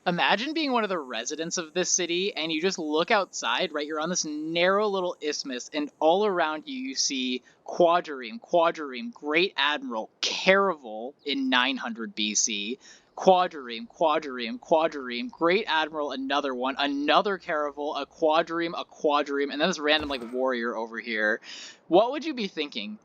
Imagine being one of the residents of this city and you just look outside, right? You're on this narrow little isthmus, and all around you, you see Quadrireme, Great Admiral, Caravel in 900 BC, Quadrireme, Great Admiral, another one, another Caravel, a Quadrireme, and then this random, like, warrior over here. What would you be thinking?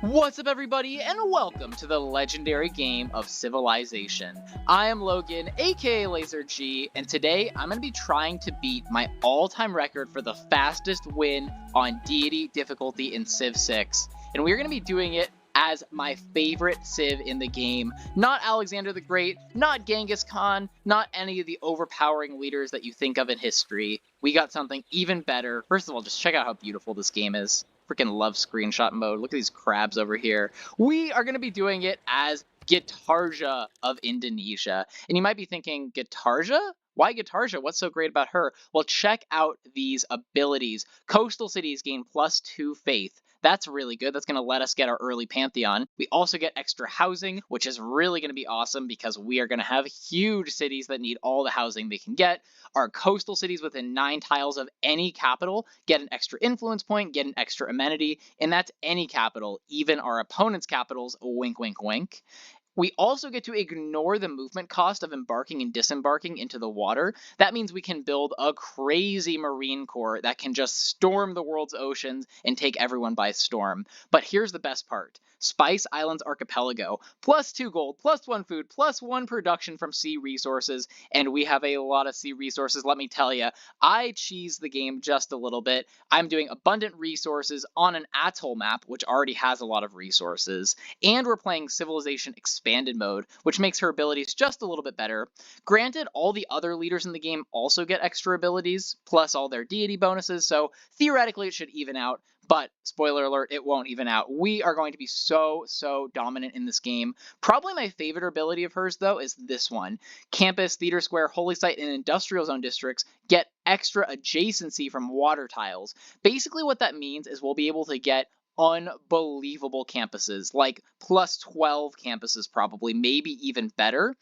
What's up, everybody, and welcome to the legendary game of Civilization. I am Logan, aka Laser G, and today I'm going to be trying to beat my all-time record for the fastest win on Deity difficulty in Civ 6. And we're going to be doing it as my favorite Civ in the game. Not Alexander the Great, not Geghis Khan, not any of the overpowering leaders that you think of in history. We got something even better. First of all, just check out how beautiful this game is. Freaking love screenshot mode. Look at these crabs over here. We are going to be doing it as Gitarja of Indonesia. And you might be thinking, Gitarja? Why Gitarja? What's so great about her? Well, check out these abilities. Coastal cities gain +2 faith. That's really good. That's going to let us get our early Pantheon. We also get extra housing, which is really going to be awesome because we are going to have huge cities that need all the housing they can get. Our coastal cities within 9 tiles of any capital get an extra influence point, get an extra amenity, and that's any capital, even our opponent's capitals, wink, wink, wink. We also get to ignore the movement cost of embarking and disembarking into the water. That means we can build a crazy marine corps that can just storm the world's oceans and take everyone by storm. But here's the best part. Spice Islands Archipelago, +2 gold, +1 food, +1 production from sea resources, and we have a lot of sea resources, let me tell you. I cheesed the game just a little bit. I'm doing abundant resources on an atoll map, which already has a lot of resources, and we're playing Civilization Expanded mode, which makes her abilities just a little bit better. Granted, all the other leaders in the game also get extra abilities, plus all their deity bonuses, so theoretically it should even out. But, spoiler alert, it won't even out. We are going to be so dominant in this game. Probably my favorite ability of hers, though, is this one. Campus, Theater Square, Holy Site, and Industrial Zone districts get extra adjacency from water tiles. Basically what that means is we'll be able to get unbelievable campuses, like +12 campuses probably, maybe even better.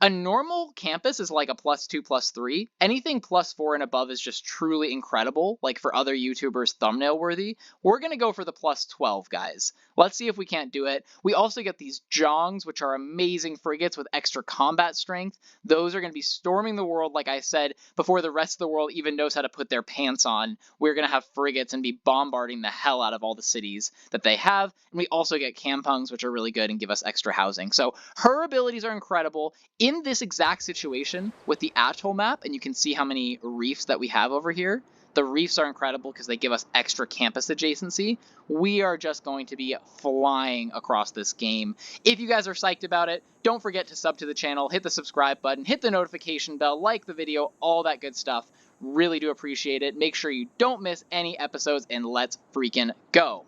A normal campus is like a +2, +3. Anything +4 and above is just truly incredible, like for other YouTubers thumbnail worthy. We're going to go for the +12, guys. Let's see if we can't do it. We also get these Jongs, which are amazing frigates with extra combat strength. Those are going to be storming the world, like I said, before the rest of the world even knows how to put their pants on. We're going to have frigates and be bombarding the hell out of all the cities that they have. And we also get Kampungs, which are really good and give us extra housing. So her abilities are incredible. In this exact situation with the atoll map, and you can see how many reefs that we have over here, the reefs are incredible because they give us extra campus adjacency. We are just going to be flying across this game. If you guys are psyched about it, don't forget to sub to the channel, hit the subscribe button, hit the notification bell, like the video, all that good stuff. Really do appreciate it. Make sure you don't miss any episodes, and let's freaking go.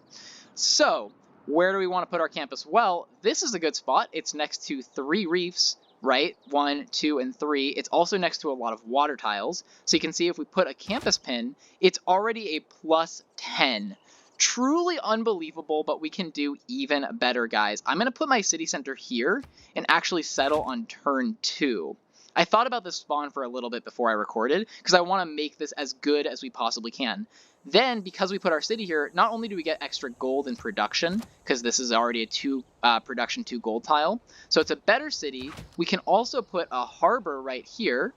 So, where do we want to put our campus? Well, this is a good spot. It's next to 3 reefs. Right? 1, 2, and 3. It's also next to a lot of water tiles. So you can see if we put a campus pin, it's already a +10. Truly unbelievable, but we can do even better, guys. I'm going to put my city center here and actually settle on turn 2. I thought about this spawn for a little bit before I recorded because I want to make this as good as we possibly can. Then, because we put our city here, not only do we get extra gold in production, because this is already a 2 production 2 gold tile, so it's a better city. We can also put a harbor right here.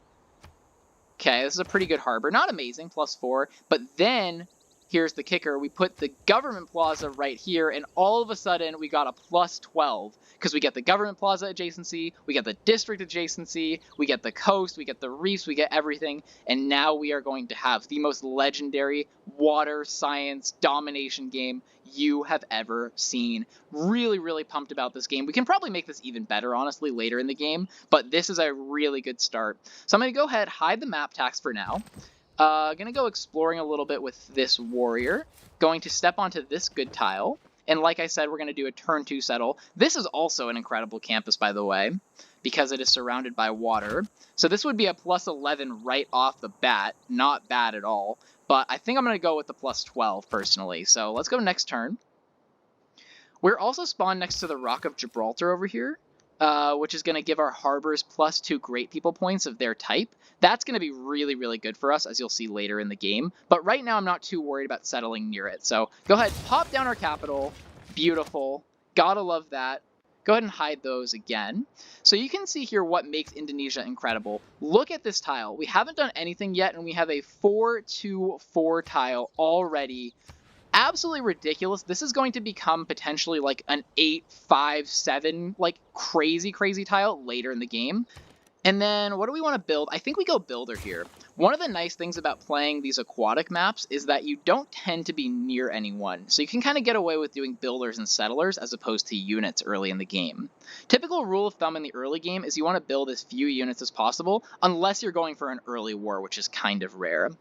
Okay, this is a pretty good harbor. Not amazing, +4, but then here's the kicker. We put the government plaza right here, and all of a sudden we got a +12 because we get the government plaza adjacency, we get the district adjacency, we get the coast, we get the reefs, we get everything, and now we are going to have the most legendary water science domination game you have ever seen. Really pumped about this game. We can probably make this even better, honestly, later in the game, but this is a really good start. So I'm going to go ahead, hide the map tax for now. Gonna go exploring a little bit with this warrior. Going to step onto this good tile. And like I said, we're going to do a turn 2 settle. This is also an incredible campus, by the way, because it is surrounded by water. So this would be a +11 right off the bat. Not bad at all. But I think I'm going to go with the +12 personally. So let's go next turn. We're also spawned next to the Rock of Gibraltar over here. which is going to give our harbors +2 great people points of their type. That's going to be really, really good for us, as you'll see later in the game. But right now, I'm not too worried about settling near it. So go ahead, pop down our capital. Beautiful. Gotta love that. Go ahead and hide those again. So you can see here what makes Indonesia incredible. Look at this tile. We haven't done anything yet, and we have a 4-2-4 tile already. Absolutely ridiculous. This is going to become potentially like an 8-5-7, like crazy tile later in the game. And then what do we want to build? I think we go builder here. One of the nice things about playing these aquatic maps is that you don't tend to be near anyone. So you can kind of get away with doing builders and settlers as opposed to units early in the game. Typical rule of thumb in the early game is you want to build as few units as possible, unless you're going for an early war, which is kind of rare.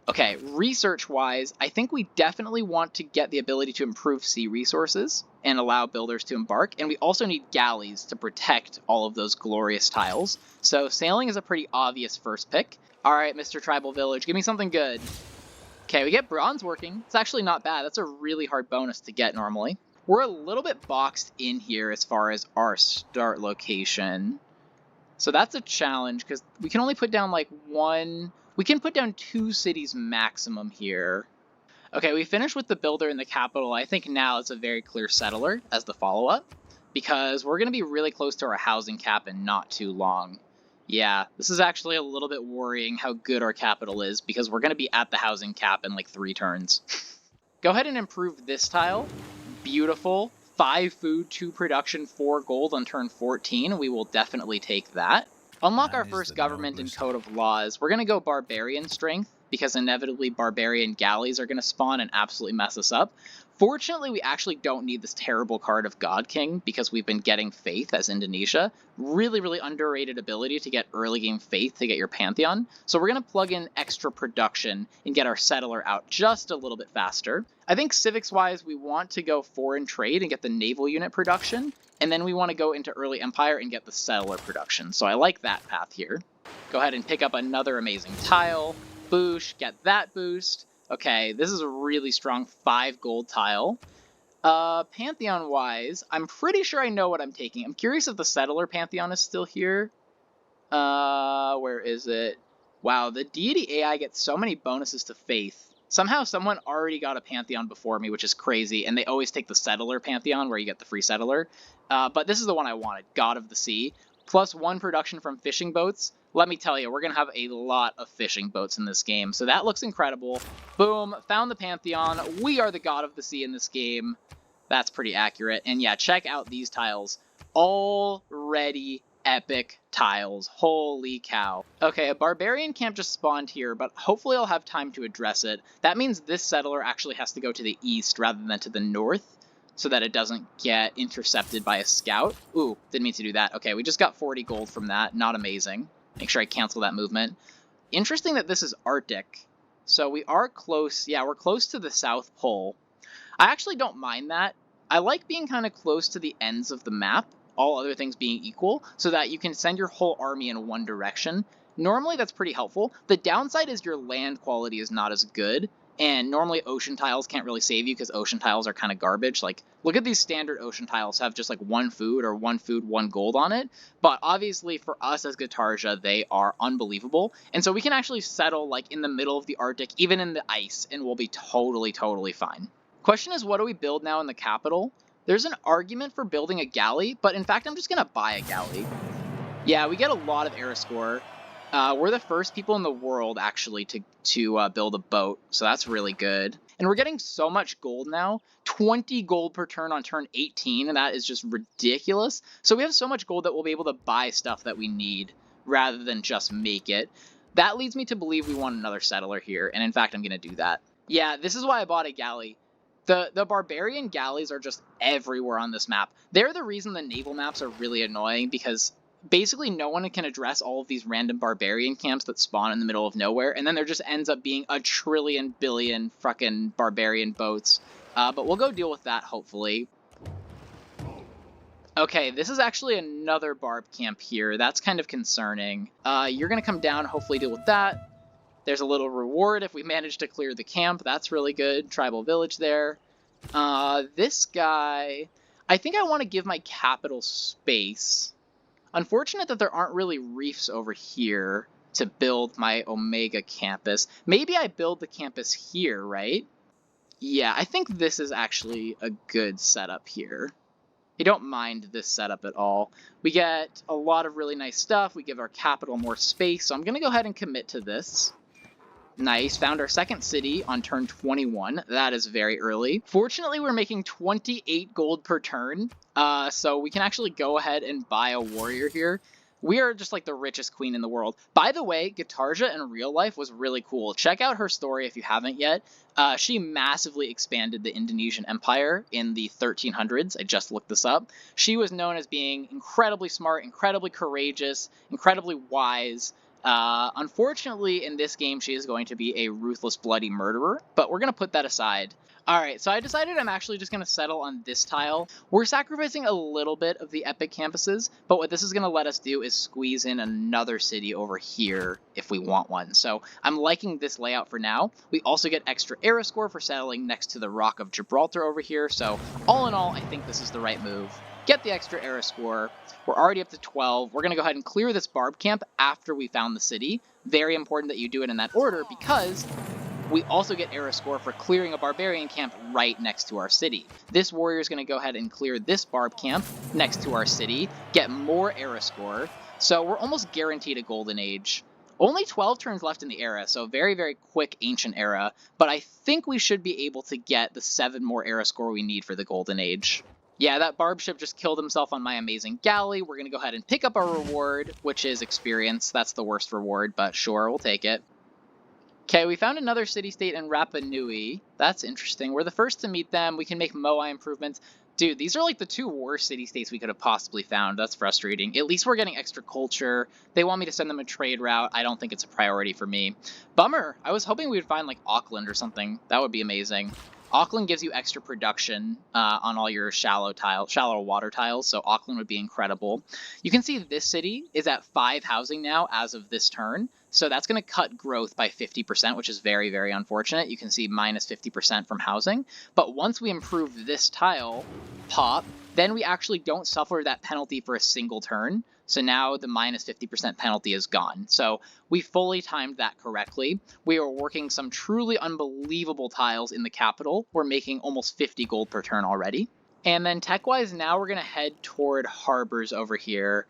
Okay, research-wise, I think we definitely want to get the ability to improve sea resources and allow builders to embark, and we also need galleys to protect all of those glorious tiles. So sailing is a pretty obvious first pick. All right, Mr. Tribal Village, give me something good. Okay, we get bronze working. It's actually not bad. That's a really hard bonus to get normally. We're a little bit boxed in here as far as our start location. So that's a challenge, because we can only put down like one... We can put down 2 cities maximum here. Okay, we finished with the builder in the capital. I think now it's a very clear settler as the follow-up, because we're going to be really close to our housing cap in not too long. Yeah, this is actually a little bit worrying how good our capital is, because we're going to be at the housing cap in like 3 turns. Go ahead and improve this tile. Beautiful. 5 food, 2 production, 4 gold on turn 14. We will definitely take that. Unlock our first government and code of laws. We're going to go barbarian strength, because inevitably barbarian galleys are going to spawn and absolutely mess us up. Fortunately, we actually don't need this terrible card of God King, because we've been getting Faith as Indonesia. Really, really underrated ability to get early game Faith to get your Pantheon. So we're going to plug in extra production and get our settler out just a little bit faster. I think civics-wise, we want to go foreign trade and get the naval unit production. And then we want to go into early empire and get the settler production. So I like that path here. Go ahead and pick up another amazing tile. Boosh, get that boost. Okay, this is a really strong 5 gold tile. Pantheon-wise, I'm pretty sure I know what I'm taking. I'm curious if the settler Pantheon is still here. Where is it? Wow, the Deity AI gets so many bonuses to Faith. Somehow someone already got a Pantheon before me, which is crazy, and they always take the settler Pantheon, where you get the free settler. But this is the one I wanted, God of the Sea. +1 production from fishing boats. Let me tell you, we're going to have a lot of fishing boats in this game, so that looks incredible. Boom, found the Pantheon. We are the God of the Sea in this game. That's pretty accurate. And yeah, check out these tiles. Already epic tiles. Holy cow. Okay, a barbarian camp just spawned here, but hopefully I'll have time to address it. That means this settler actually has to go to the east rather than to the north, so that it doesn't get intercepted by a scout. Ooh, didn't mean to do that. Okay, we just got 40 gold from that. Not amazing. Make sure I cancel that movement. Interesting that this is Arctic. So we are close. Yeah, we're close to the South Pole. I actually don't mind that. I like being kind of close to the ends of the map, all other things being equal, so that you can send your whole army in one direction. Normally that's pretty helpful. The downside is your land quality is not as good, and normally ocean tiles can't really save you because ocean tiles are kind of garbage. Like, look at these standard ocean tiles have just like 1 food or 1 food, 1 gold on it. But obviously for us as Gitarja, they are unbelievable. And so we can actually settle like in the middle of the Arctic, even in the ice, and we'll be totally fine. Question is, what do we build now in the capital? There's an argument for building a galley, but in fact, I'm just going to buy a galley. Yeah, we get a lot of era score. We're the first people in the world, actually, to build a boat, so that's really good. And we're getting so much gold now, 20 gold per turn on turn 18, and that is just ridiculous. So we have so much gold that we'll be able to buy stuff that we need, rather than just make it. That leads me to believe we want another settler here, and in fact, I'm going to do that. Yeah, this is why I bought a galley. The barbarian galleys are just everywhere on this map. They're the reason the naval maps are really annoying, because basically no one can address all of these random barbarian camps that spawn in the middle of nowhere, and then there just ends up being a trillion billion fucking barbarian boats. But we'll go deal with that, hopefully. Okay, this is actually another barb camp here. That's kind of concerning. You're gonna come down, hopefully deal with that. There's a little reward if we manage to clear the camp. That's really good. Tribal village there. This guy... I think I want to give my capital space. Unfortunate that there aren't really reefs over here to build my Omega campus. Maybe I build the campus here, right? Yeah, I think this is actually a good setup here. I don't mind this setup at all. We get a lot of really nice stuff. We give our capital more space, so I'm going to go ahead and commit to this. Nice, found our second city on turn 21. That is very early. Fortunately, we're making 28 gold per turn, so we can actually go ahead and buy a warrior here. We are just like the richest queen in the world. By the way, Gitarja in real life was really cool. Check out her story if you haven't yet. She massively expanded the Indonesian Empire in the 1300s. I just looked this up. She was known as being incredibly smart, incredibly courageous, incredibly wise. Unfortunately, in this game, she is going to be a ruthless, bloody murderer, but we're going to put that aside. Alright, so I decided I'm actually just going to settle on this tile. We're sacrificing a little bit of the epic campuses, but what this is going to let us do is squeeze in another city over here if we want one. So I'm liking this layout for now. We also get extra era score for settling next to the Rock of Gibraltar over here, so all in all, I think this is the right move. Get the extra era score. We're already up to 12. We're going to go ahead and clear this barb camp after we found the city. Very important that you do it in that order because we also get era score for clearing a barbarian camp right next to our city. This warrior is going to go ahead and clear this barb camp next to our city, get more era score. So we're almost guaranteed a golden age. Only 12 turns left in the era, so very, very quick ancient era, but I think we should be able to get the 7 more era score we need for the golden age. Yeah, that barb ship just killed himself on my amazing galley. We're going to go ahead and pick up our reward, which is experience. That's the worst reward, but sure, we'll take it. Okay, we found another city-state in Rapa Nui. That's interesting. We're the first to meet them. We can make Moai improvements. Dude, these are like the 2 worst city-states we could have possibly found. That's frustrating. At least we're getting extra culture. They want me to send them a trade route. I don't think it's a priority for me. Bummer. I was hoping we would find like Auckland or something. That would be amazing. Auckland gives you extra production on all your shallow water tiles, so Auckland would be incredible. You can see this city is at 5 housing now as of this turn, so that's going to cut growth by 50%, which is very, very unfortunate. You can see minus 50% from housing, but once we improve this tile, pop, then we actually don't suffer that penalty for a single turn. So now the minus 50% penalty is gone. So we fully timed that correctly. We are working some truly unbelievable tiles in the capital. We're making almost 50 gold per turn already. And then tech-wise, now we're going to head toward harbors over here.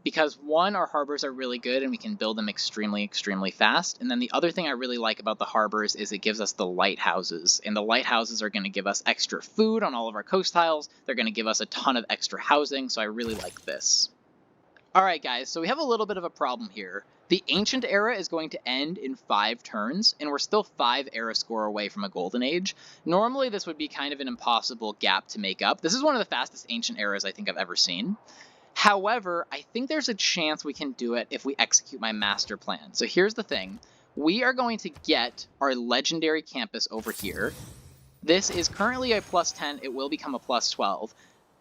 Because one, our harbors are really good and we can build them extremely, extremely fast. And then the other thing I really like about the harbors is it gives us the lighthouses. And the lighthouses are going to give us extra food on all of our coast tiles. They're going to give us a ton of extra housing, so I really like this. Alright guys, so we have a little bit of a problem here. The Ancient Era is going to end in 5 turns, and we're still 5 era score away from a Golden Age. Normally this would be kind of an impossible gap to make up. This is one of the fastest Ancient Eras I think I've ever seen. However, I think there's a chance we can do it if we execute my master plan. So here's the thing. We are going to get our legendary campus over here. This is currently a plus 10, it will become a plus 12.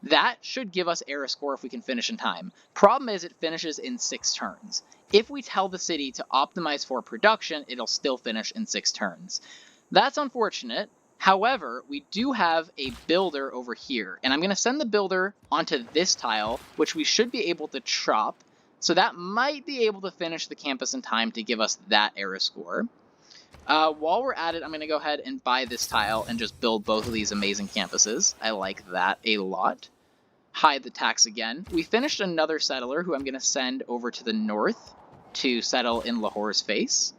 That should give us era score if we can finish in time. Problem is it finishes in 6 turns. If we tell the city to optimize for production, it'll still finish in 6 turns. That's unfortunate. However, we do have a builder over here, and I'm going to send the builder onto this tile, which we should be able to chop, so that might be able to finish the campus in time to give us that era score. While we're at it, I'm going to go ahead and buy this tile and just build both of these amazing campuses. I like that a lot. Hide the tax again. We finished another settler who I'm going to send over to the north to settle in Lahore's face.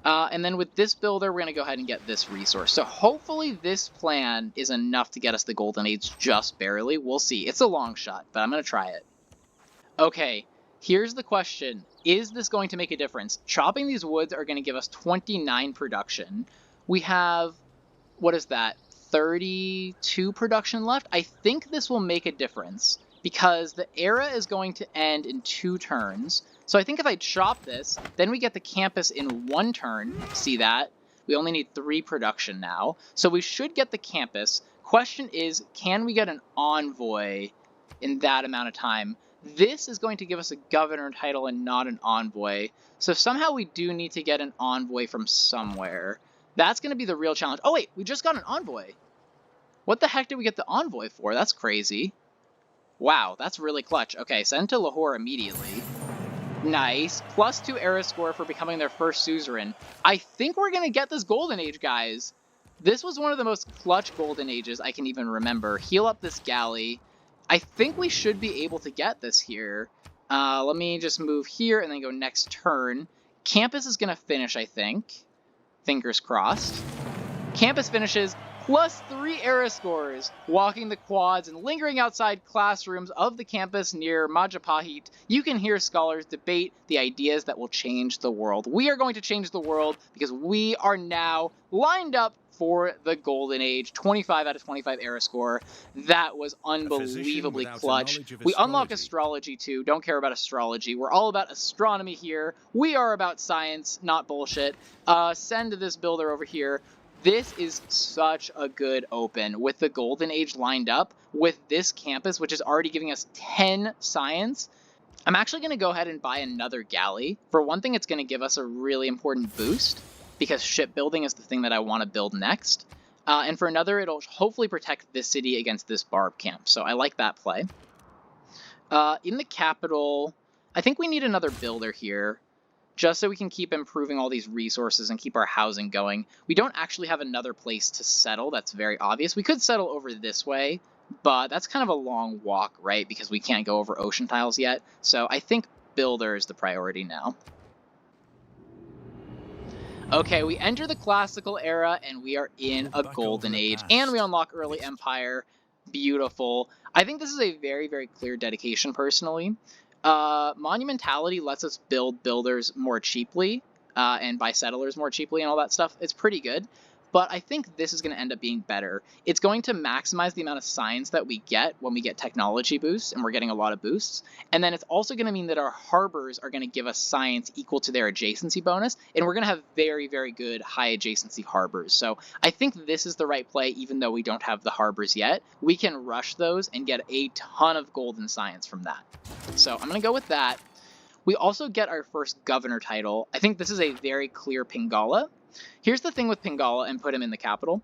And then with this builder, we're going to go ahead and get this resource. So hopefully this plan is enough to get us the Golden Age just barely. We'll see. It's a long shot, but I'm going to try it. Okay, here's the question. Is this going to make a difference? Chopping these woods are going to give us 29 production. We have, what is that, 32 production left? I think this will make a difference because the era is going to end in 2 turns. So I think if I chop this, then we get the campus in 1 turn. See that? We only need 3 production now. So we should get the campus. Question is, can we get an envoy in that amount of time? This is going to give us a governor title and not an envoy. So somehow we do need to get an envoy from somewhere. That's going to be the real challenge. Oh wait, we just got an envoy. What the heck did we get the envoy for? That's crazy. Wow, that's really clutch. Okay, send to Lahore immediately. Nice. +2 era score for becoming their first suzerain. I think we're going to get this golden age, guys. This was one of the most clutch golden ages I can even remember. Heal up this galley. I think we should be able to get this here. Let me just move here and then go next turn. Campus is going to finish, I think. Fingers crossed. Campus finishes. +3 era scores, walking the quads and lingering outside classrooms of the campus near Majapahit. You can hear scholars debate the ideas that will change the world. We are going to change the world because we are now lined up for the golden age. 25 out of 25 era score. That was unbelievably clutch. We unlock astrology too. Don't care about astrology. We're all about astronomy here. We are about science, not bullshit. Send this builder over here. This is such a good open with the golden age lined up with this campus, which is already giving us 10 science. I'm actually going to go ahead and buy another galley. For one thing, it's going to give us a really important boost because shipbuilding is the thing that I want to build next. And for another, it'll hopefully protect this city against this barb camp. So I like that play. In the capital, I think we need another builder here, just so we can keep improving all these resources and keep our housing going. We don't actually have another place to settle. That's very obvious. We could settle over this way, but that's kind of a long walk, right? Because we can't go over ocean tiles yet. So I think builder is the priority now. Okay, we enter the classical era and we are in a golden age. And we unlock early empire. Beautiful. I think this is a very, very clear dedication personally. Monumentality lets us build builders more cheaply and buy settlers more cheaply and all that stuff. It's pretty good, but I think this is going to end up being better. It's going to maximize the amount of science that we get when we get technology boosts, and we're getting a lot of boosts. And then it's also going to mean that our harbors are going to give us science equal to their adjacency bonus, and we're going to have very, very good high adjacency harbors. So I think this is the right play, even though we don't have the harbors yet. We can rush those and get a ton of golden science from that. So I'm going to go with that. We also get our first governor title. I think this is a very clear Pingala. Here's the thing with Pingala, and put him in the capital.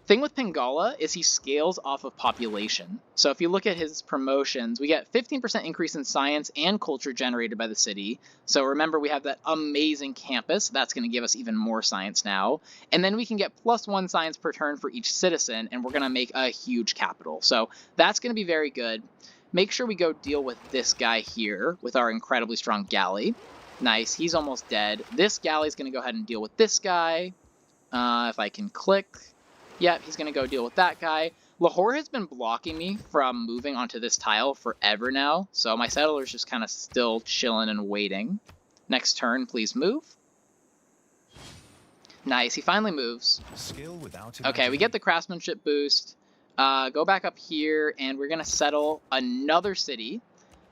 Thing with Pingala is he scales off of population. So if you look at his promotions, we get 15% increase in science and culture generated by the city. So remember, we have that amazing campus. That's going to give us even more science now. And then we can get +1 science per turn for each citizen, and we're going to make a huge capital. So that's going to be very good. Make sure we go deal with this guy here with our incredibly strong galley. Nice, he's almost dead. This galley's going to go ahead and deal with this guy. If I can click. Yep, he's going to go deal with that guy. Lahore has been blocking me from moving onto this tile forever now, so my settler's just kind of still chilling and waiting. Next turn, please move. Nice, he finally moves. Okay, we get the craftsmanship boost. Go back up here, and we're going to settle another city.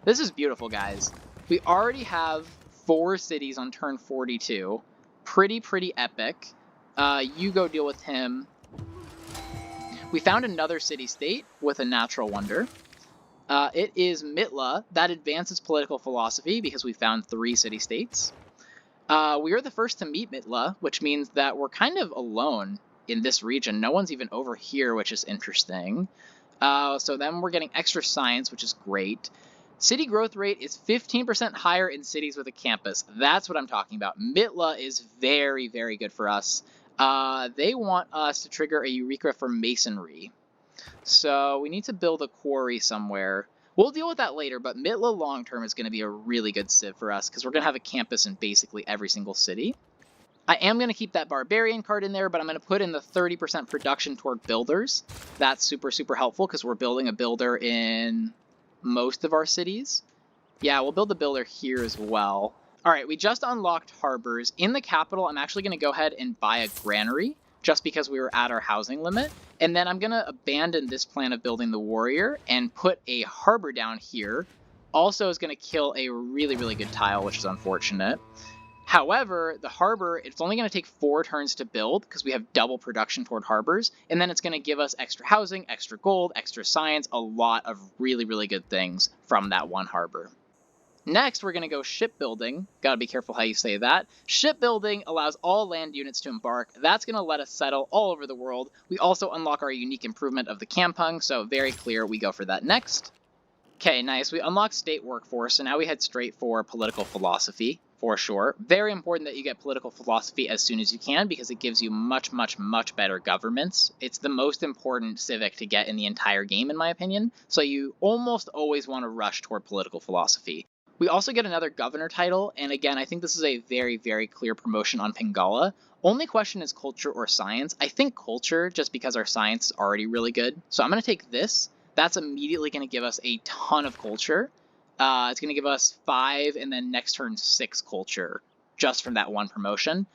This is beautiful, guys. We already have 4 cities on turn 42. Pretty epic. You go deal with him. We found another city-state with a natural wonder. It is Mitla. That advances political philosophy because we found 3 city-states. We are the first to meet Mitla, which means that we're kind of alone in this region. No one's even over here, which is interesting. So then we're getting extra science, which is great. City growth rate is 15% higher in cities with a campus. That's what I'm talking about. Mitla is very, very good for us. They want us to trigger a Eureka for masonry. So we need to build a quarry somewhere. We'll deal with that later, but Mitla long-term is going to be a really good civ for us because we're going to have a campus in basically every single city. I am going to keep that barbarian card in there, but I'm going to put in the 30% production toward builders. That's super helpful because we're building a builder in most of our cities. Yeah, we'll build a builder here as well. All right, we just unlocked harbors. In the capital, I'm actually going to go ahead and buy a granary just because we were at our housing limit. And then I'm going to abandon this plan of building the warrior and put a harbor down here. Also is going to kill a really good tile, which is unfortunate. However, the harbor, it's only going to take 4 turns to build because we have double production toward harbors, and then it's going to give us extra housing, extra gold, extra science, a lot of really good things from that one harbor. Next, we're going to go shipbuilding. Gotta be careful how you say that. Shipbuilding allows all land units to embark. That's going to let us settle all over the world. We also unlock our unique improvement of the Kampung, so very clear we go for that next. Okay, nice. We unlocked state workforce, so now we head straight for political philosophy, for sure. Very important that you get political philosophy as soon as you can because it gives you much, much, much better governments. It's the most important civic to get in the entire game, in my opinion, so you almost always want to rush toward political philosophy. We also get another governor title, and again, I think this is a very, very clear promotion on Pingala. Only question is culture or science. I think culture, just because our science is already really good. So I'm going to take this. That's immediately going to give us a ton of culture. It's going to give us 5 and then next turn 6 culture just from that one promotion.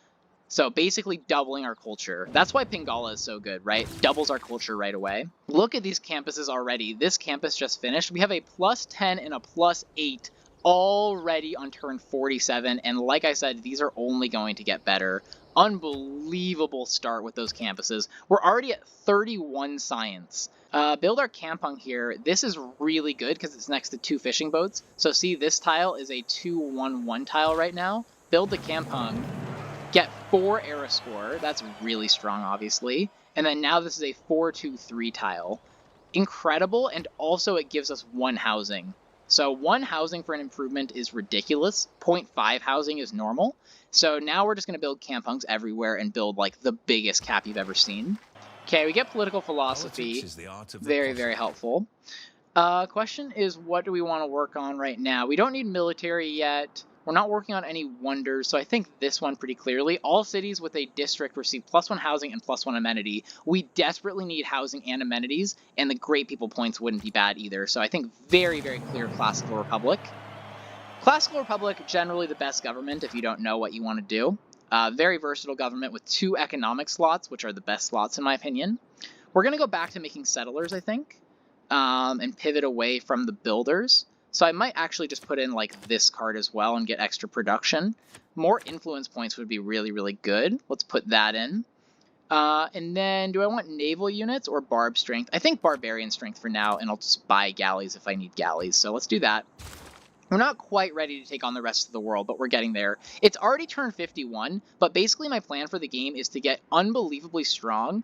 So basically doubling our culture. That's why Pingala is so good, right? Doubles our culture right away. Look at these campuses already. This campus just finished. We have a +10 and a +8 already on turn 47. And like I said, these are only going to get better. Unbelievable start with those campuses. We're already at 31 science. Build our kampung here. This is really good because it's next to 2 fishing boats. So see, this tile is a 2-1-1 tile right now. Build the kampung. Get 4 era score. That's really strong, obviously. And then now this is a 4-2-3 tile. Incredible, and also it gives us 1 housing. So 1 housing for an improvement is ridiculous. 0.5 housing is normal. So now we're just going to build kampungs everywhere and build like the biggest cap you've ever seen. Okay, we get political philosophy. Very, very helpful. Question is, what do we want to work on right now? We don't need military yet. We're not working on any wonders, so I think this one pretty clearly. All cities with a district receive +1 housing and +1 amenity. We desperately need housing and amenities, and the Great People points wouldn't be bad either. So I think very, very clear Classical Republic. Classical Republic, generally the best government if you don't know what you want to do. Very versatile government with 2 economic slots, which are the best slots in my opinion. We're going to go back to making settlers, I think, and pivot away from the builders. So I might actually just put in like this card as well and get extra production. More influence points would be really, really good. Let's put that in. And then do I want naval units or barb strength? I think barbarian strength for now, and I'll just buy galleys if I need galleys. So let's do that. We're not quite ready to take on the rest of the world, but we're getting there. It's already turned 51, but basically my plan for the game is to get unbelievably strong,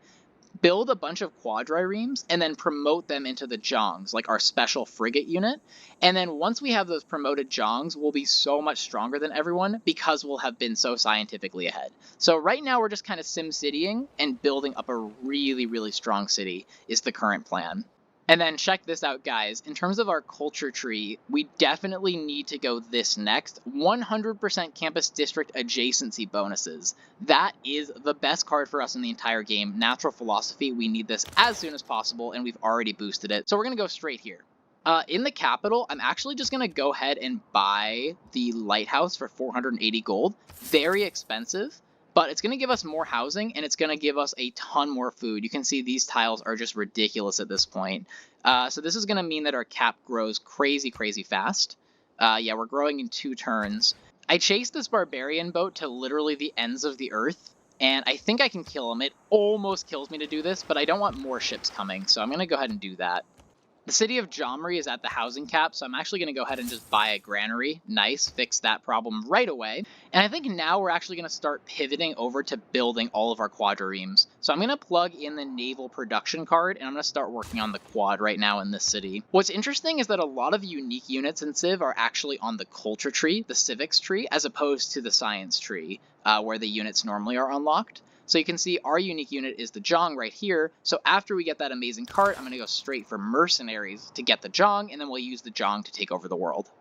build a bunch of quadriremes, and then promote them into the Jongs, like our special frigate unit. And then once we have those promoted Jongs, we'll be so much stronger than everyone because we'll have been so scientifically ahead. So right now we're just kind of sim-citying and building up a really, really strong city is the current plan. And then check this out, guys. In terms of our culture tree, we definitely need to go this next. 100% campus district adjacency bonuses. That is the best card for us in the entire game. Natural philosophy, we need this as soon as possible, and we've already boosted it. So we're going to go straight here. In the capital, I'm actually just going to go ahead and buy the lighthouse for 480 gold. Very expensive. But it's going to give us more housing, and it's going to give us a ton more food. You can see these tiles are just ridiculous at this point. So this is going to mean that our cap grows crazy, crazy fast. Yeah, we're growing in 2 turns. I chased this barbarian boat to literally the ends of the earth, and I think I can kill him. It almost kills me to do this, but I don't want more ships coming, so I'm going to go ahead and do that. The city of Jomri is at the housing cap, so I'm actually going to go ahead and just buy a granary. Nice, fix that problem right away. And I think now we're actually going to start pivoting over to building all of our quadriremes. So I'm going to plug in the naval production card, and I'm going to start working on the quad right now in this city. What's interesting is that a lot of unique units in Civ are actually on the culture tree, the civics tree, as opposed to the science tree, where the units normally are unlocked. So you can see our unique unit is the Jong right here. So after we get that amazing card, I'm going to go straight for mercenaries to get the Jong, and then we'll use the Jong to take over the world.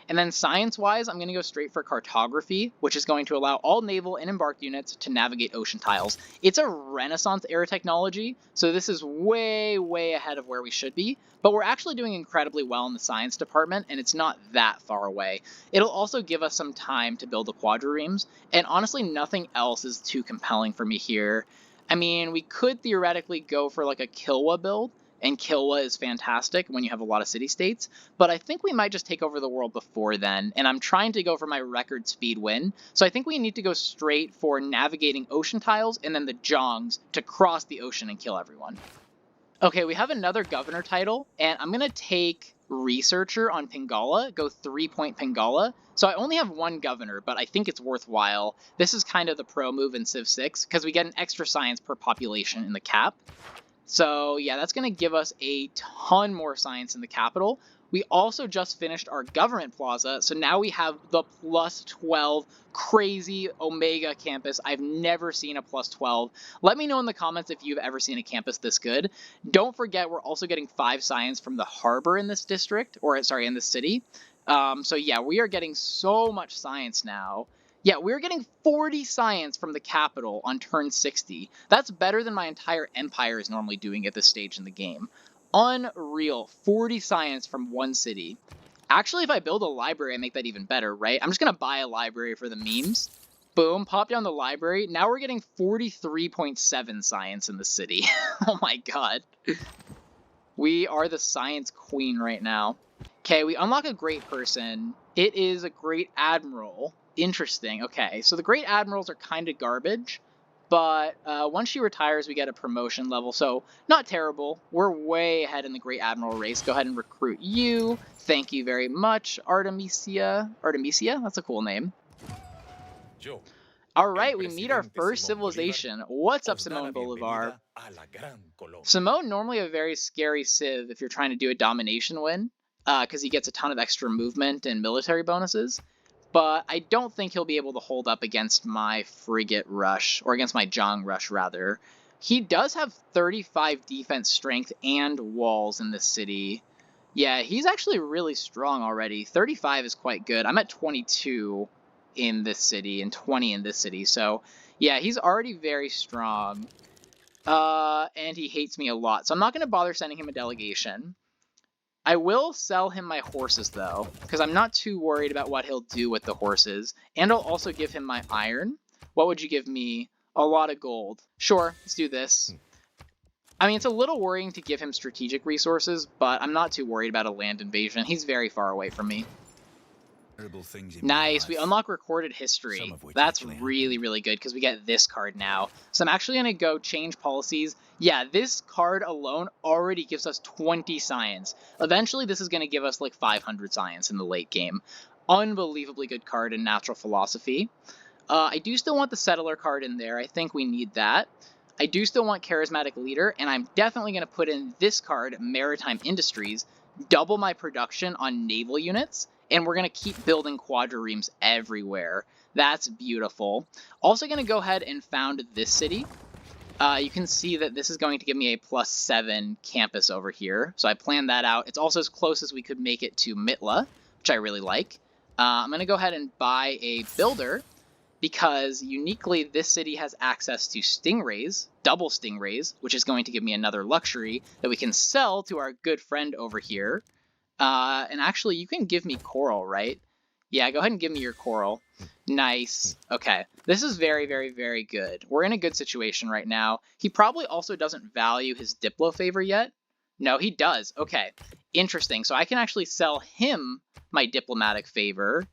And then science-wise, I'm going to go straight for cartography, which is going to allow all naval and embarked units to navigate ocean tiles. It's a Renaissance-era technology, so this is way, way ahead of where we should be, but we're actually doing incredibly well in the science department, and it's not that far away. It'll also give us some time to build the quadriremes, and honestly, nothing else is too compelling for me here. I mean, we could theoretically go for like a Kilwa build, and Kilwa is fantastic when you have a lot of city-states, but I think we might just take over the world before then, and I'm trying to go for my record speed win, so I think we need to go straight for navigating ocean tiles and then the Jongs to cross the ocean and kill everyone. Okay, we have another governor title, and I'm going to take Researcher on Pingala, go 3-point Pingala. So I only have 1 governor, but I think it's worthwhile. This is kind of the pro move in Civ 6, because we get an extra science per population in the cap. So yeah, that's going to give us a ton more science in the capital. We also just finished our government plaza, so now we have the plus 12 crazy Omega campus. I've never seen a plus 12. Let me know in the comments if you've ever seen a campus this good. Don't forget, we're also getting 5 science from the harbor in this district, or sorry, in this city. So yeah, we are getting so much science now. Yeah, we're getting 40 science from the capital on turn 60. That's better than my entire empire is normally doing at this stage in the game. Unreal. 40 science from one city. Actually, if I build a library, I make that even better, right? I'm just going to buy a library for the memes. Boom, pop down the library. Now we're getting 43.7 science in the city. Oh my god. We are the science queen right now. Okay, we unlock a great person. It is a great admiral. Interesting. Okay, so the great admirals are kind of garbage. But once she retires, we get a promotion level, so not terrible. We're way ahead in the Great Admiral race. Go ahead and recruit you. Thank you very much, Artemisia. Artemisia? That's a cool name. All right, we meet our first civilization. What's up, Simone Bolivar? Simone, normally a very scary civ if you're trying to do a domination win, because he gets a ton of extra movement and military bonuses. But I don't think he'll be able to hold up against my frigate rush, or against my Zhang rush, rather. He does have 35 defense strength and walls in this city. Yeah, he's actually really strong already. 35 is quite good. I'm at 22 in this city, and 20 in this city, so yeah, he's already very strong. And he hates me a lot, so I'm not going to bother sending him a delegation. I will sell him my horses, though, because I'm not too worried about what he'll do with the horses. And I'll also give him my iron. What would you give me? A lot of gold. Sure, let's do this. I mean, it's a little worrying to give him strategic resources, but I'm not too worried about a land invasion. He's very far away from me. Nice, we unlock recorded history. That's really, really good because we get this card now. So I'm actually going to go change policies. Yeah, this card alone already gives us 20 science. Eventually, this is going to give us like 500 science in the late game. Unbelievably good card in natural philosophy. I do still want the settler card in there. I think we need that. I do still want charismatic leader, and I'm definitely going to put in this card, maritime industries, double my production on naval units. And we're going to keep building quadriremes everywhere. That's beautiful. Also going to go ahead and found this city. You can see that this is going to give me a +7 campus over here. So I planned that out. It's also as close as we could make it to Mitla, which I really like. I'm going to go ahead and buy a builder because uniquely this city has access to stingrays, double stingrays, which is going to give me another luxury that we can sell to our good friend over here. And actually, you can give me coral, right? Yeah, go ahead and give me your coral. Nice. Okay. This is very, very, very good. We're in a good situation right now. He probably also doesn't value his Diplo favor yet. No, he does. Okay. Interesting. So I can actually sell him my diplomatic favor.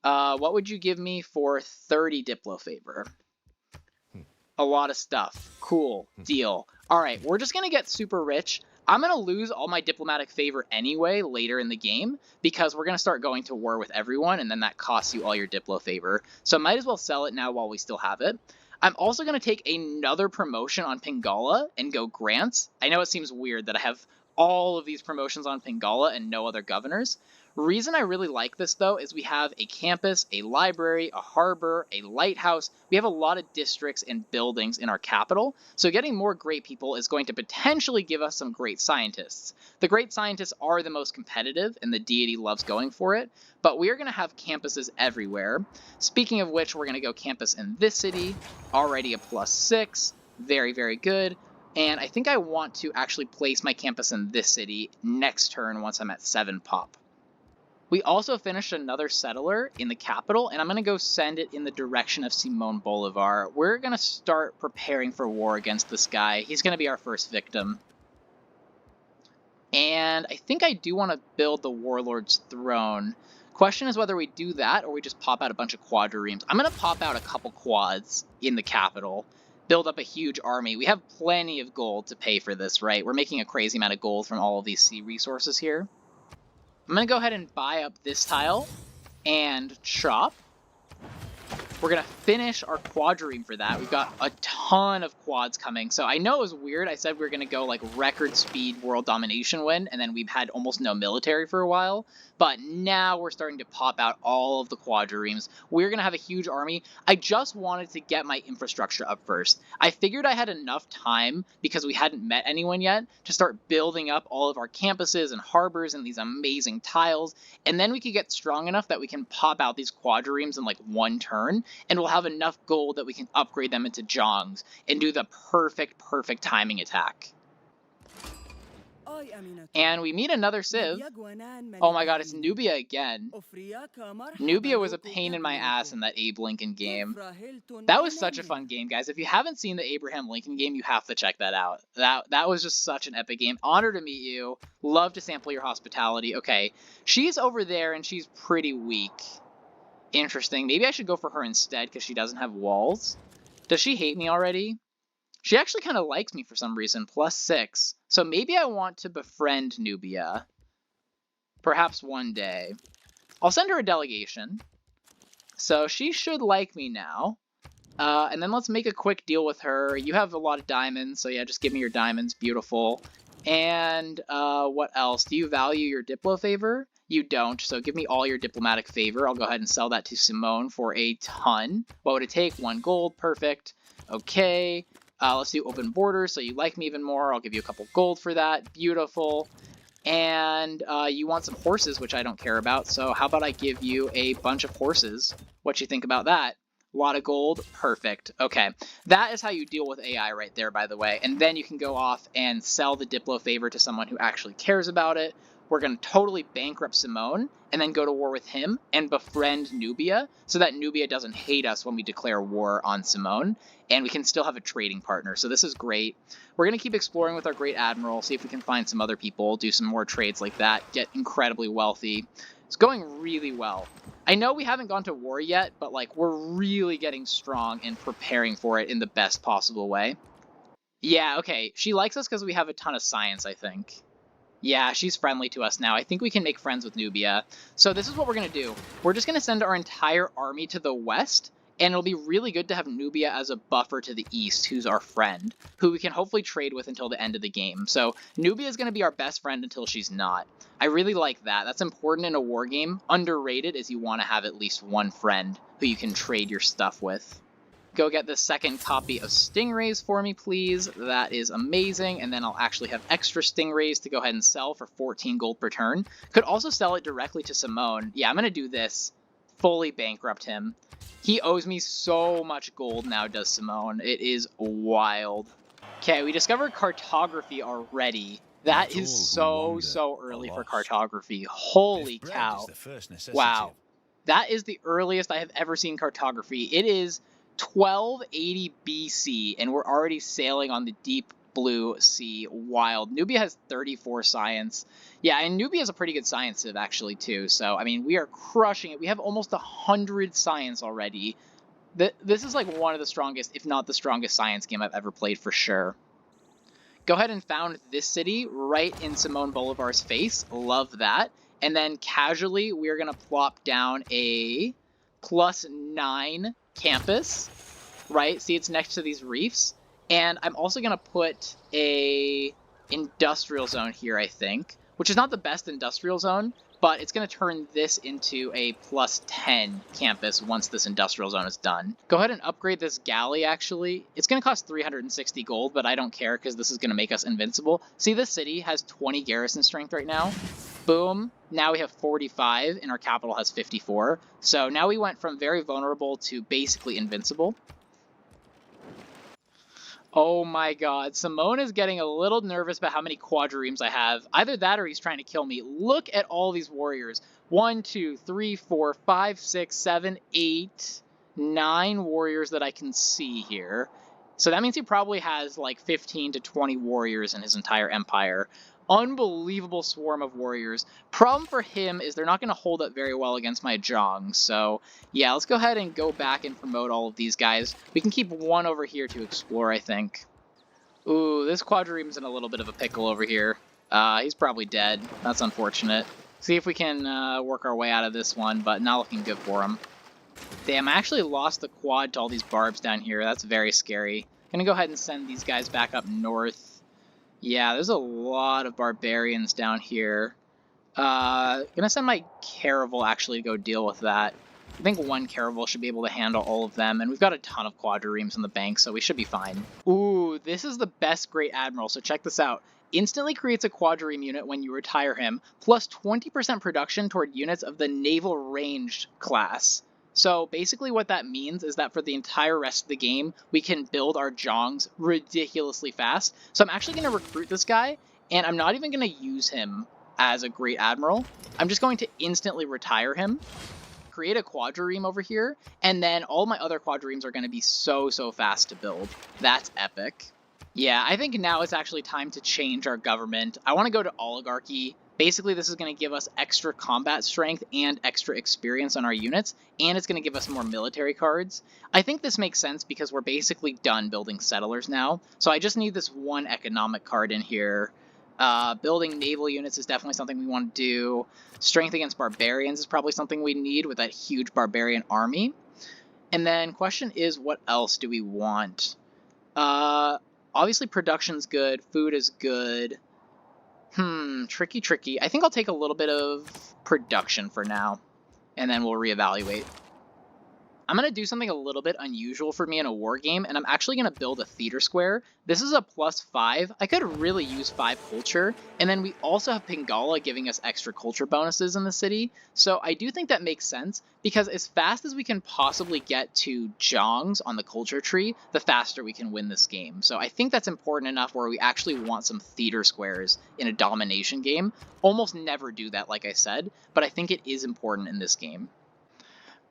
What would you give me for 30 Diplo favor? A lot of stuff. Cool. Deal. All right. We're just going to get super rich. I'm going to lose all my diplomatic favor anyway later in the game because we're going to start going to war with everyone, and then that costs you all your Diplo favor. So I might as well sell it now while we still have it. I'm also going to take another promotion on Pingala and go grants. I know it seems weird that I have all of these promotions on Pingala and no other governors. Reason I really like this, though, is we have a campus, a library, a harbor, a lighthouse. We have a lot of districts and buildings in our capital, so getting more great people is going to potentially give us some great scientists. The great scientists are the most competitive, and the Deity loves going for it, but we are going to have campuses everywhere. Speaking of which, we're going to go campus in this city, already a +6, very, very good. And I think I want to actually place my campus in this city next turn once I'm at 7 pop. We also finished another settler in the capital, and I'm going to go send it in the direction of Simone Bolivar. We're going to start preparing for war against this guy. He's going to be our first victim. And I think I do want to build the Warlord's Throne. Question is whether we do that or we just pop out a bunch of quadriremes. I'm going to pop out a couple quads in the capital, build up a huge army. We have plenty of gold to pay for this, right? We're making a crazy amount of gold from all of these sea resources here. I'm going to go ahead and buy up this tile and chop. we're going to finish our quadrireme for that. We've got a ton of quads coming. So I know it was weird. I said we were going to go like record speed world domination win, and then we've had almost no military for a while. But now we're starting to pop out all of the quadriremes. We're going to have a huge army. I just wanted to get my infrastructure up first. I figured I had enough time, because we hadn't met anyone yet, to start building up all of our campuses and harbors and these amazing tiles. And then we could get strong enough that we can pop out these quadriremes in like one turn, and we'll have enough gold that we can upgrade them into jongs and do the perfect timing attack. And we meet another civ. Oh my god, it's Nubia again. Nubia was a pain in my ass in that Abe Lincoln game. That was such a fun game, guys. If you haven't seen the Abraham Lincoln game, you have to check that out. That was just such an epic game. Honor to meet you. Love to sample your hospitality. Okay, she's over there and she's pretty weak. Interesting. Maybe I should go for her instead because she doesn't have walls. Does she hate me already? She actually kind of likes me for some reason. +6. So maybe I want to befriend Nubia. Perhaps one day. I'll send her a delegation. So she should like me now. And then let's make a quick deal with her. You have a lot of diamonds, so yeah, just give me your diamonds. Beautiful. And what else? Do you value your Diplo favor? You don't, so give me all your diplomatic favor. I'll go ahead and sell that to Simone for a ton. What would it take? 1 gold. Perfect. Okay. Let's do open borders, so you like me even more. I'll give you a couple gold for that. Beautiful. And you want some horses, which I don't care about, so how about I give you a bunch of horses? What you think about that? A lot of gold. Perfect. Okay. That is how you deal with AI right there, by the way. And then you can go off and sell the Diplo favor to someone who actually cares about it. We're going to totally bankrupt Simone and then go to war with him and befriend Nubia so that Nubia doesn't hate us when we declare war on Simone, and we can still have a trading partner. So this is great. We're going to keep exploring with our Great Admiral, see if we can find some other people, do some more trades like that, get incredibly wealthy. It's going really well. I know we haven't gone to war yet, but like we're really getting strong and preparing for it in the best possible way. Yeah, okay. She likes us because we have a ton of science, I think. Yeah, she's friendly to us now. I think we can make friends with Nubia. So this is what we're going to do. We're just going to send our entire army to the west, and it'll be really good to have Nubia as a buffer to the east, who's our friend, who we can hopefully trade with until the end of the game. So Nubia is going to be our best friend until she's not. I really like that. That's important in a war game. Underrated is you want to have at least one friend who you can trade your stuff with. Go get the second copy of Stingrays for me, please. That is amazing. And then I'll actually have extra Stingrays to go ahead and sell for 14 gold per turn. Could also sell it directly to Simone. Yeah, I'm going to do this. Fully bankrupt him. He owes me so much gold now, does Simone. It is wild. Okay, we discovered cartography already. That is so early for cartography. Holy cow. Wow. That is the earliest I have ever seen cartography. It is 1280 BC, and we're already sailing on the deep blue sea. Wild. Nubia has 34 science. Yeah, and Nubia is a pretty good science civ, actually, too. So, I mean, we are crushing it. We have almost 100 science already. This is like one of the strongest, if not the strongest science game I've ever played, for sure. Go ahead and found this city right in Simone Bolivar's face. Love that. And then casually, we're going to plop down a +9 campus, right? See, it's next to these reefs. And I'm also going to put a industrial zone here, I think, which is not the best industrial zone, but it's going to turn this into a +10 campus once this industrial zone is done. Go ahead and upgrade this galley, actually. It's going to cost 360 gold, but I don't care because this is going to make us invincible. See, this city has 20 garrison strength right now. Boom. Now we have 45, and our capital has 54. So now we went from very vulnerable to basically invincible. Oh my god, Simone is getting a little nervous about how many quadriremes I have. Either that or he's trying to kill me. Look at all these warriors. 1, 2, 3, 4, 5, 6, 7, 8, 9 warriors that I can see here. So that means he probably has like 15 to 20 warriors in his entire empire. Unbelievable swarm of warriors. Problem for him is they're not going to hold up very well against my Zhong. So yeah, let's go ahead and go back and promote all of these guys. We can keep one over here to explore, I think. Ooh, this quadrireme's in a little bit of a pickle over here. He's probably dead. That's unfortunate. See if we can work our way out of this one, but not looking good for him. Damn, I actually lost the quad to all these barbs down here. That's very scary. Gonna go ahead and send these guys back up north. Yeah, there's a lot of barbarians down here. Gonna send my caravel actually to go deal with that. I think one caravel should be able to handle all of them, and we've got a ton of quadriremes in the bank, so we should be fine. Ooh, this is the best Great Admiral, so check this out. Instantly creates a quadrireme unit when you retire him, plus 20% production toward units of the Naval Ranged class. So basically what that means is that for the entire rest of the game, we can build our Jongs ridiculously fast. So I'm actually going to recruit this guy, and I'm not even going to use him as a Great Admiral. I'm just going to instantly retire him, create a quadrireme over here, and then all my other quadriremes are going to be so fast to build. That's epic. Yeah, I think now it's actually time to change our government. I want to go to oligarchy. Basically, this is going to give us extra combat strength and extra experience on our units, and it's going to give us more military cards. I think this makes sense because we're basically done building settlers now, so I just need this one economic card in here. Building naval units is definitely something we want to do. Strength against barbarians is probably something we need with that huge barbarian army. And then question is, what else do we want? Obviously production's good, food is good. Tricky. I think I'll take a little bit of production for now, and then we'll reevaluate. I'm going to do something a little bit unusual for me in a war game, and I'm actually going to build a theater square. This is a +5. I could really use 5 culture, and then we also have Pingala giving us extra culture bonuses in the city. So I do think that makes sense, because as fast as we can possibly get to Jongs on the culture tree, the faster we can win this game. So I think that's important enough where we actually want some theater squares in a domination game. Almost never do that, like I said, but I think it is important in this game.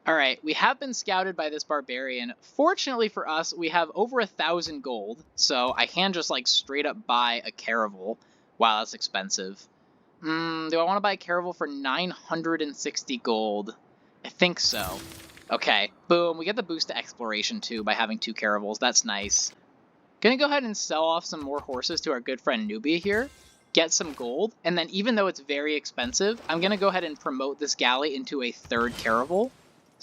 Alright, we have been scouted by this barbarian. Fortunately for us, we have over 1,000 gold, so I can just like straight up buy a caravel. Wow, that's expensive. Do I want to buy a caravel for 960 gold? I think so. Okay, boom, we get the boost to exploration too by having 2 caravels, that's nice. Gonna go ahead and sell off some more horses to our good friend Nubia here, get some gold, and then even though it's very expensive, I'm gonna go ahead and promote this galley into a 3rd caravel.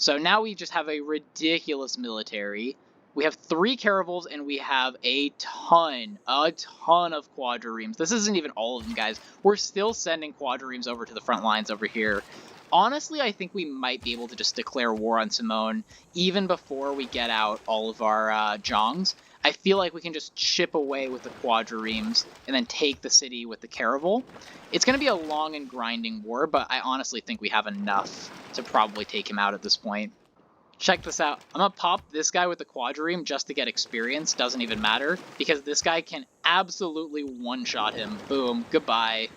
So now we just have a ridiculous military. We have 3 caravels and we have a ton of quadriremes. This isn't even all of them, guys. We're still sending quadriremes over to the front lines over here. Honestly, I think we might be able to just declare war on Simone even before we get out all of our Jongs. I feel like we can just chip away with the quadriremes and then take the city with the caravel. It's going to be a long and grinding war, but I honestly think we have enough to probably take him out at this point. Check this out. I'm going to pop this guy with the quadrireme just to get experience. Doesn't even matter, because this guy can absolutely one-shot him. Boom. Goodbye.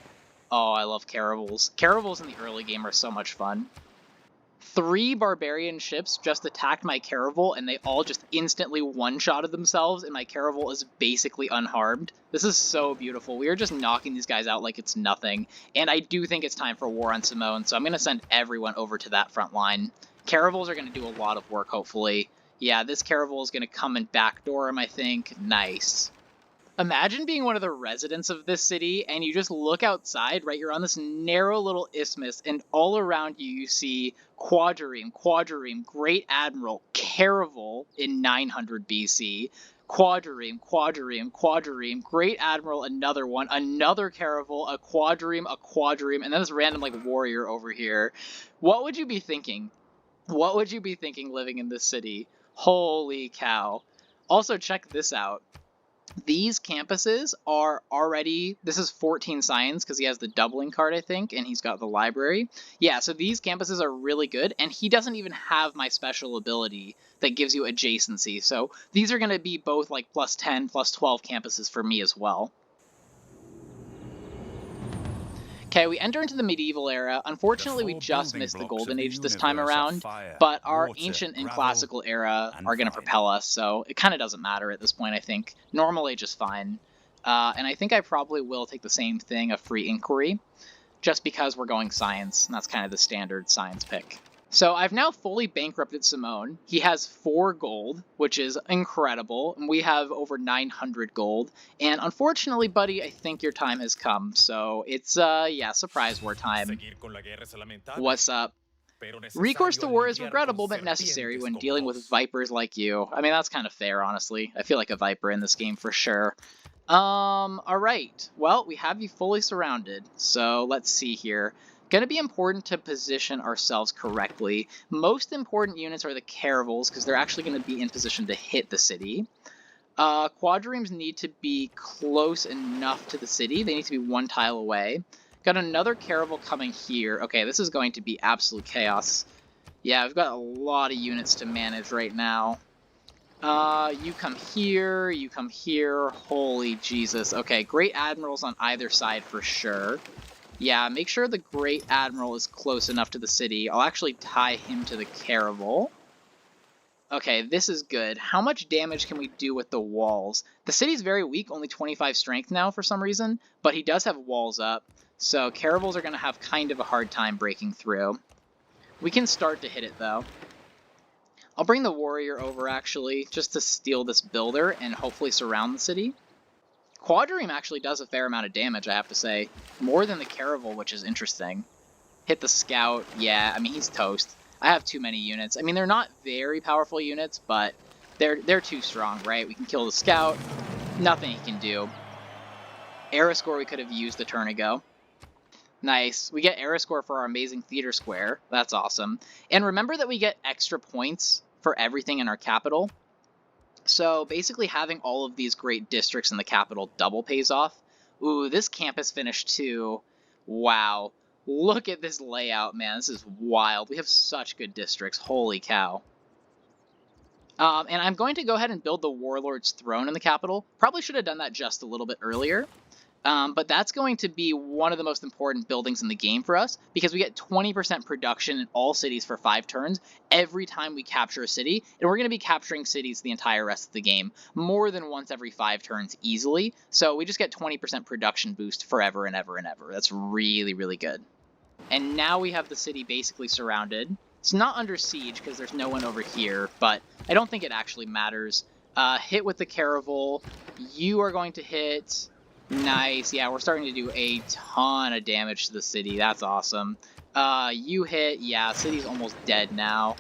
Oh, I love caravels. Caravels in the early game are so much fun. 3 barbarian ships just attacked my caravel, and they all just instantly one-shotted themselves, and my caravel is basically unharmed. This is so beautiful. We are just knocking these guys out like it's nothing, and I do think it's time for war on Simone, so I'm going to send everyone over to that front line. Caravels are going to do a lot of work, hopefully. Yeah, this caravel is going to come and backdoor him, I think. Nice. Imagine being one of the residents of this city, and you just look outside, right? You're on this narrow little isthmus, and all around you, you see quadrireme, Great Admiral, caravel in 900 BC, quadrireme, Great Admiral, another one, another caravel, a quadrireme, and then this random, like, warrior over here. What would you be thinking? What would you be thinking living in this city? Holy cow. Also, check this out. These campuses are already, this is 14 science because he has the doubling card, I think, and he's got the library. Yeah, so these campuses are really good, and he doesn't even have my special ability that gives you adjacency. So these are going to be both like +10, +12 campuses for me as well. Okay, we enter into the medieval era. Unfortunately, we just missed the golden age this time around, but our ancient and classical era are going to propel us, so it kind of doesn't matter at this point, I think. Normal age is fine. And I think I probably will take the same thing, a free inquiry, just because we're going science, and that's kind of the standard science pick. So I've now fully bankrupted Simone. He has 4 gold, which is incredible, and we have over 900 gold. And unfortunately, buddy, I think your time has come. So it's, yeah, surprise war time. What's up? Recourse to war is regrettable but necessary when dealing with vipers like you. I mean, that's kind of fair, honestly. I feel like a viper in this game for sure. Alright. Well, we have you fully surrounded, so let's see here. Gonna be important to position ourselves correctly. Most important units are the caravels, because they're actually gonna be in position to hit the city. Quadrimes need to be close enough to the city. They need to be one tile away. Got another caravel coming here. Okay, this is going to be absolute chaos. Yeah, I've got a lot of units to manage right now. You come here, you come here. Holy Jesus. Okay, Great Admirals on either side for sure. Yeah, make sure the Great Admiral is close enough to the city. I'll actually tie him to the caravel. Okay, this is good. How much damage can we do with the walls? The city's very weak, only 25 strength now for some reason, but he does have walls up, so caravels are going to have kind of a hard time breaking through. We can start to hit it, though. I'll bring the warrior over, actually, just to steal this builder and hopefully surround the city. Quadrime actually does a fair amount of damage, I have to say. More than the caravel, which is interesting. Hit the scout. Yeah, I mean, he's toast. I have too many units. I mean, they're not very powerful units, but they're too strong, right? We can kill the scout. Nothing he can do. Era score we could have used a turn ago. Nice. We get era score for our amazing theater square. That's awesome. And remember that we get extra points for everything in our capital. So basically having all of these great districts in the capital double pays off. Ooh, this campus finished too. Wow. Look at this layout, man. This is wild. We have such good districts. Holy cow. And I'm going to go ahead and build the Warlord's Throne in the capital. Probably should have done that just a little bit earlier. But that's going to be one of the most important buildings in the game for us, because we get 20% production in all cities for 5 turns every time we capture a city, and we're going to be capturing cities the entire rest of the game, more than once every 5 turns easily, so we just get 20% production boost forever and ever and ever. That's really, really good. And now we have the city basically surrounded. It's not under siege because there's no one over here, but I don't think it actually matters. Hit with the caravel. You are going to hit... Nice. Yeah, we're starting to do a ton of damage to the city. That's awesome. You hit. Yeah, city's almost dead now.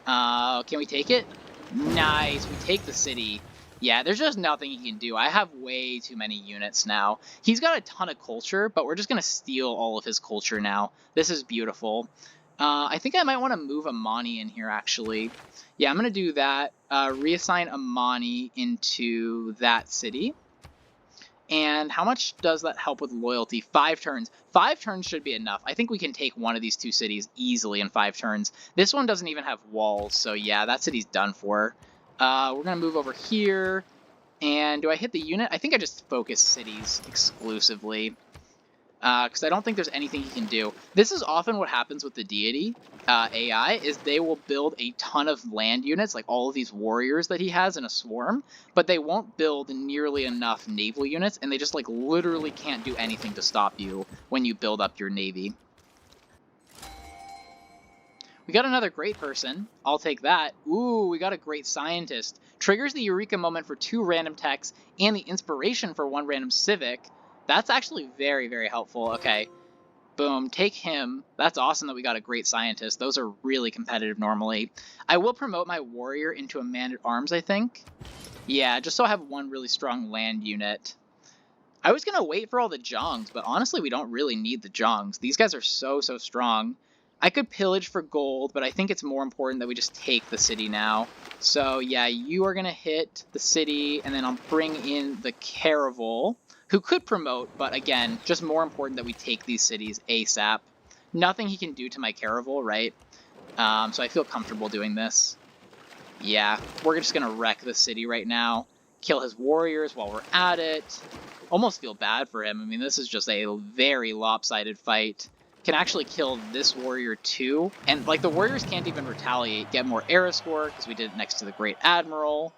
Can we take it? Nice. We take the city. Yeah, there's just nothing he can do. I have way too many units now. He's got a ton of culture, but we're just going to steal all of his culture now. This is beautiful. I think I might want to move Amani in here, actually. Yeah, I'm going to do that. Reassign Amani into that city. And how much does that help with loyalty? 5 turns. 5 turns should be enough. I think we can take one of these 2 cities easily in 5 turns. This one doesn't even have walls, so yeah, that city's done for. We're going to move over here. And do I hit the unit? I think I just focus cities exclusively. Because I don't think there's anything he can do. This is often what happens with the Deity AI, is they will build a ton of land units, like all of these warriors that he has in a swarm, but they won't build nearly enough naval units, and they just like literally can't do anything to stop you when you build up your navy. We got another great person. I'll take that. Ooh, we got a great scientist. Triggers the Eureka moment for 2 random techs and the inspiration for 1 random civic. That's actually very, very helpful. Okay, boom, take him. That's awesome that we got a great scientist. Those are really competitive normally. I will promote my warrior into a man-at-arms, I think. Yeah, just so I have 1 really strong land unit. I was going to wait for all the Jongs, but honestly, we don't really need the Jongs. These guys are so, so strong. I could pillage for gold, but I think it's more important that we just take the city now. So yeah, you are going to hit the city, and then I'll bring in the caravel, who could promote, but again, just more important that we take these cities ASAP. Nothing he can do to my caravel, right? So I feel comfortable doing this. Yeah, we're just going to wreck the city right now. Kill his warriors while we're at it. Almost feel bad for him. I mean, this is just a very lopsided fight. Can actually kill this warrior too. And, like, the warriors can't even retaliate. Get more era score, because we did it next to the Great Admiral.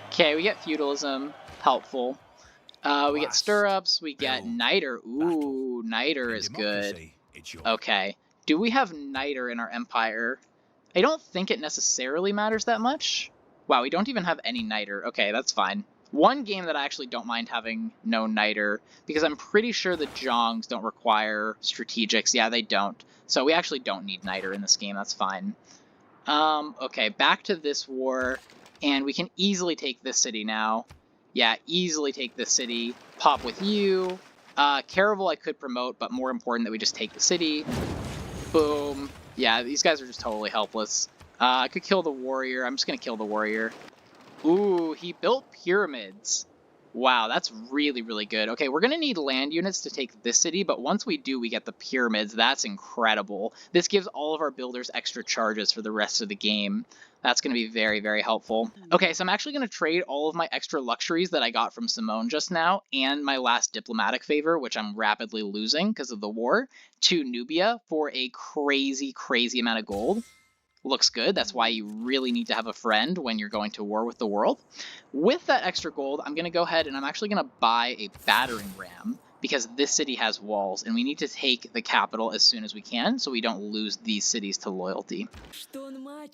Okay, we get feudalism. Helpful. We get stirrups, we get niter. Ooh, niter is good. Okay. Do we have niter in our empire? I don't think it necessarily matters that much. Wow, we don't even have any niter. Okay, that's fine. One game that I actually don't mind having no Niter, because I'm pretty sure the Jongs don't require strategics. Yeah, they don't. So we actually don't need Niter in this game, that's fine. Okay, back to this war, and we can easily take this city now. Yeah, easily take this city. Pop with you. Caravel I could promote, but more important that we just take the city. Boom. Yeah, these guys are just totally helpless. I could kill the warrior. I'm just gonna kill the warrior. Ooh, he built pyramids. Wow, that's really, really good. Okay, we're going to need land units to take this city, but once we do, we get the pyramids. That's incredible. This gives all of our builders extra charges for the rest of the game. That's going to be very, very helpful. Okay, so I'm actually going to trade all of my extra luxuries that I got from Simone just now and my last diplomatic favor, which I'm rapidly losing because of the war, to Nubia for a crazy, crazy amount of gold. Looks good. That's why you really need to have a friend when you're going to war with the world. With that extra gold, I'm going to go ahead and I'm actually going to buy a battering ram because this city has walls and we need to take the capital as soon as we can so we don't lose these cities to loyalty.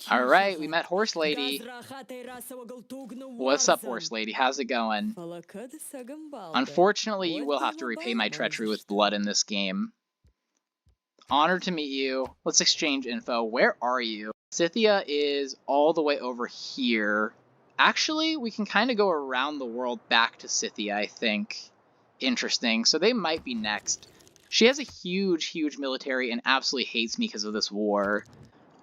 All right, we met Horse Lady. What's up, Horse Lady? How's it going? Unfortunately, you will have to repay my treachery with blood in this game. Honored to meet you. Let's exchange info. Where are you? Scythia is all the way over here. Actually, we can kind of go around the world back to Scythia, I think. Interesting. So they might be next. She has a huge, huge military and absolutely hates me because of this war.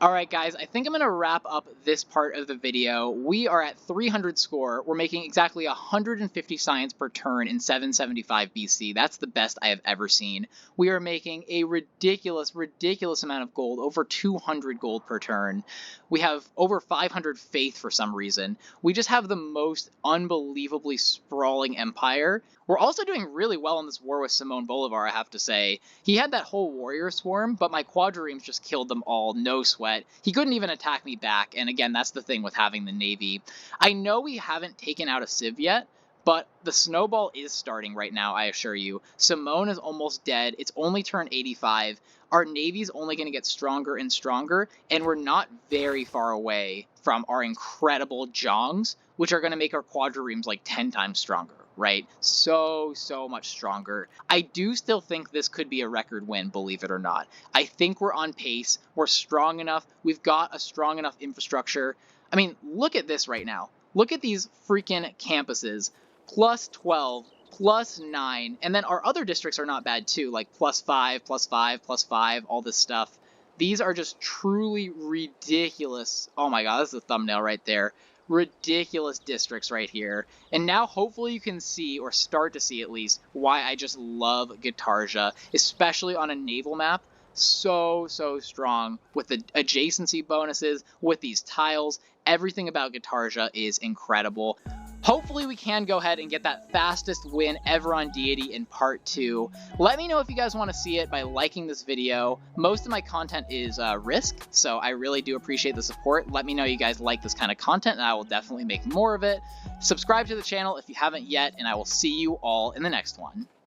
Alright guys, I think I'm going to wrap up this part of the video. We are at 300 score. We're making exactly 150 science per turn in 775 BC. That's the best I have ever seen. We are making a ridiculous, ridiculous amount of gold, over 200 gold per turn. We have over 500 faith for some reason. We just have the most unbelievably sprawling empire. We're also doing really well in this war with Simon Bolivar, I have to say. He had that whole warrior swarm, but my quadriremes just killed them all, no sweat. He couldn't even attack me back, and again, that's the thing with having the navy. I know we haven't taken out a civ yet, but the snowball is starting right now, I assure you. Simone is almost dead. It's only turn 85. Our navy's only going to get stronger and stronger, and we're not very far away from our incredible Jongs, which are going to make our quadriremes like 10 times stronger. Right? So much stronger. I do still think this could be a record win, believe it or not. I think we're on pace. We're strong enough. We've got a strong enough infrastructure. I mean, look at this right now. Look at these freaking campuses. Plus 12, plus 9, and then our other districts are not bad too, like plus 5, plus 5, plus 5, all this stuff. These are just truly ridiculous. Oh my god, that's the thumbnail right there. Ridiculous districts right here. And now hopefully you can see, or start to see at least, why I just love Gitarja, especially on a naval map. So strong with the adjacency bonuses, with these tiles. Everything about Gitarja is incredible. Hopefully we can go ahead and get that fastest win ever on Deity in part 2. Let me know if you guys want to see it by liking this video. Most of my content is Risk, so I really do appreciate the support. Let me know you guys like this kind of content, and I will definitely make more of it. Subscribe to the channel if you haven't yet, and I will see you all in the next one.